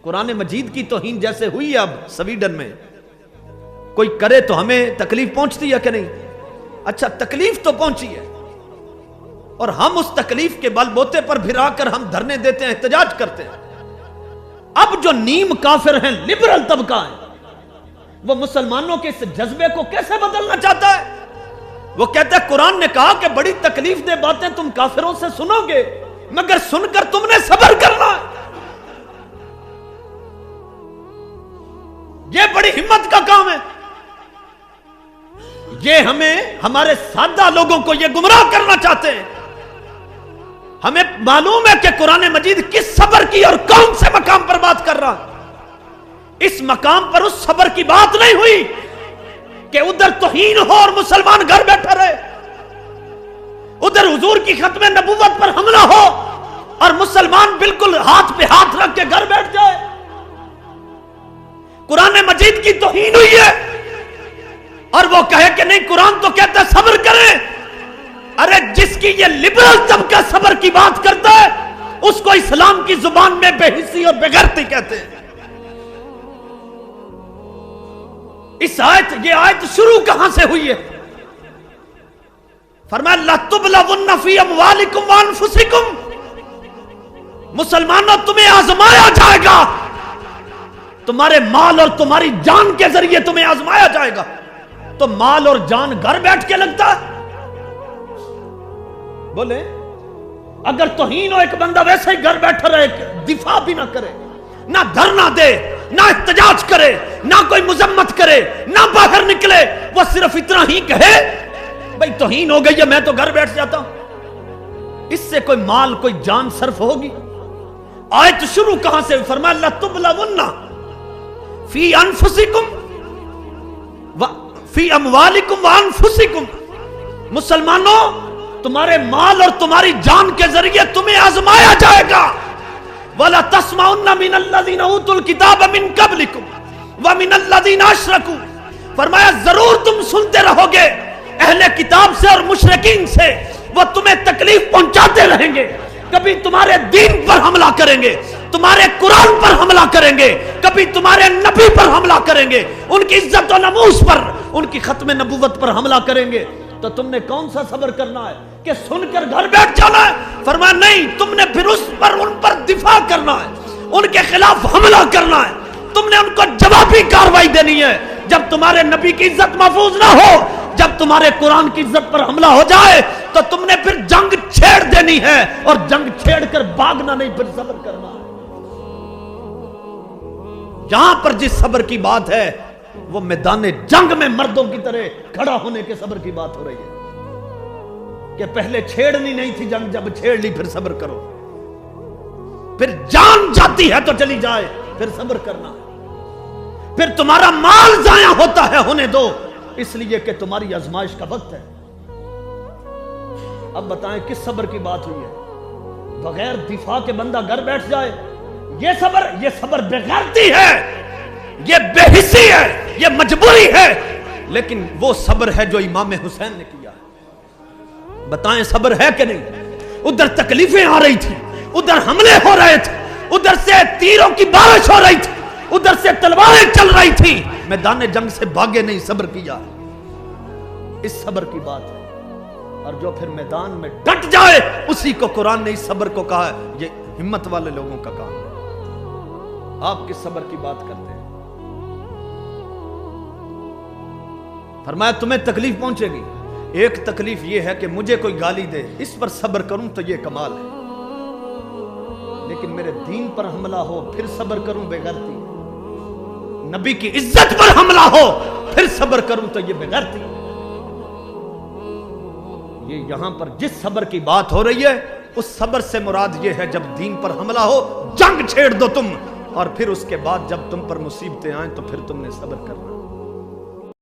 قرآن مجید کی توہین جیسے ہوئی ہے اب سویڈن میں، کوئی کرے تو ہمیں تکلیف پہنچتی ہے کہ نہیں؟ اچھا تکلیف تو پہنچی ہے، اور ہم اس تکلیف کے بل بوتے پر بھرا کر ہم دھرنے دیتے ہیں، احتجاج کرتے ہیں۔ اب جو نیم کافر ہیں، لبرل طبقہ ہے، وہ مسلمانوں کے اس جذبے کو کیسے بدلنا چاہتا ہے؟ وہ کہتا ہے قرآن نے کہا کہ بڑی تکلیف دہ باتیں تم کافروں سے سنو گے، مگر سن کر تم نے صبر کرنا ہے۔ یہ بڑی ہمت کا کام ہے۔ یہ ہمیں، ہمارے سادہ لوگوں کو یہ گمراہ کرنا چاہتے ہیں۔ ہمیں معلوم ہے کہ قرآن مجید کس صبر کی اور کون سے مقام پر بات کر رہا ہے۔ اس مقام پر اس صبر کی بات نہیں ہوئی کہ ادھر توہین ہو اور مسلمان گھر بیٹھا رہے، ادھر حضور کی ختم نبوت پر حملہ ہو اور مسلمان بالکل ہاتھ پہ ہاتھ رکھ کے گھر بیٹھ جائے۔ قرآن مجید کی توہین ہوئی ہے اور وہ کہے کہ نہیں قرآن تو کہتا ہے صبر کریں۔ ارے جس کی یہ لبرل طبقہ صبر کی بات کرتا ہے اس کو اسلام کی زبان میں بے حسی اور بے غیرتی کہتے ہیں۔ اس یہ آیت شروع کہاں سے ہوئی ہے؟ فرمایا لَتُبْلَوُنَّ فِي أَمْوَالِكُمْ وَأَنفُسِكُمْ، مسلمانوں تمہیں آزمایا جائے گا، تمہارے مال اور تمہاری جان کے ذریعے تمہیں آزمایا جائے گا۔ تو مال اور جان گھر بیٹھ کے لگتا ہے؟ بولے اگر توہین ہو ایک بندہ ویسے ہی گھر بیٹھا رہے، دفاع بھی نہ کرے، نہ دھرنا دے، نہ احتجاج کرے، نہ کوئی مذمت کرے، نہ باہر نکلے، وہ صرف اتنا ہی کہے بھئی توہین ہو گئی ہے میں تو گھر بیٹھ جاتا ہوں، اس سے کوئی مال کوئی جان صرف ہوگی؟ آیت شروع کہاں سے؟ فرمایا لَتُبْلَوُنَّ فِي أَنفُسِكُمْ فِي أَمْوَالِكُمْ وَأَنفُسِكُمْ، مسلمانوں تمہارے مال اور تمہاری جان کے ذریعے تمہیں آزمایا جائے گا۔ وَلَا تَسْمَعُنَّ مِنَ الَّذِينَ أُوتُوا الْكِتَابَ مِنْ قَبْلِكُمْ وَمِنَ الَّذِينَ أَشْرَكُوا، فرمایا ضرور تم سنتے رہو گے اہل کتاب سے اور مشرکین سے، وہ تمہیں تکلیف پہنچاتے رہیں گے، کبھی تمہارے دین پر حملہ کریں گے، تمہارے قرآن پر حملہ کریں گے، کبھی تمہارے نبی پر حملہ کریں گے، ان کی عزت و ناموس پر، ان کی ختم نبوت پر حملہ کریں گے۔ تو تم نے کون سا صبر کرنا ہے کہ سن کر گھر بیٹھ جانا ہے؟ فرمایا نہیں، تم نے پھر اس پر ان پر دفاع کرنا ہے، ان کے خلاف حملہ کرنا ہے، تم نے ان کو جوابی کاروائی دینی ہے۔ جب تمہارے نبی کی عزت محفوظ نہ ہو، جب تمہارے قرآن کی عزت پر حملہ ہو جائے تو تم نے پھر جنگ چھیڑ دینی ہے، اور جنگ چھیڑ کر بھاگنا نہیں، پھر صبر کرنا ہے۔ جہاں پر جس صبر کی بات ہے وہ میدان جنگ میں مردوں کی طرح کھڑا ہونے کے صبر کی بات ہو رہی ہے، کہ پہلے چھیڑنی نہیں تھی جنگ، جب چھیڑ لی پھر صبر کرو، پھر جان جاتی ہے تو چلی جائے پھر صبر کرنا، پھر تمہارا مال ضائع ہوتا ہے ہونے دو، اس لیے کہ تمہاری آزمائش کا وقت ہے۔ اب بتائیں کس صبر کی بات ہوئی ہے؟ بغیر دفاع کے بندہ گھر بیٹھ جائے، یہ صبر بے غیرتی ہے، یہ بے حسی ہے، یہ مجبوری ہے، لیکن وہ صبر ہے جو امام حسین نے کیا ہے۔ بتائیں صبر ہے کہ نہیں؟ ادھر تکلیفیں آ رہی تھی، ادھر حملے ہو رہے تھے، ادھر سے تیروں کی بارش ہو رہی تھی، ادھر سے تلواریں چل رہی تھی، میدان جنگ سے بھاگے نہیں، صبر کیا۔ اس صبر کی بات ہے، اور جو پھر میدان میں ڈٹ جائے اسی کو قرآن نے اس صبر کو کہا ہے یہ ہمت والے لوگوں کا کام ہے۔ آپ کس صبر کی بات کرتے ہیں؟ فرمایا تمہیں تکلیف پہنچے گی، ایک تکلیف یہ ہے کہ مجھے کوئی گالی دے، اس پر صبر کروں تو یہ کمال ہے، لیکن میرے دین پر حملہ ہو پھر صبر کروں بے غیرتی، نبی کی عزت پر حملہ ہو پھر صبر کروں تو یہ بے غیرتی۔ یہ یہاں پر جس صبر کی بات ہو رہی ہے اس صبر سے مراد یہ ہے جب دین پر حملہ ہو جنگ چھیڑ دو تم، اور پھر اس کے بعد جب تم پر مصیبتیں آئیں تو پھر تم نے صبر کرنا۔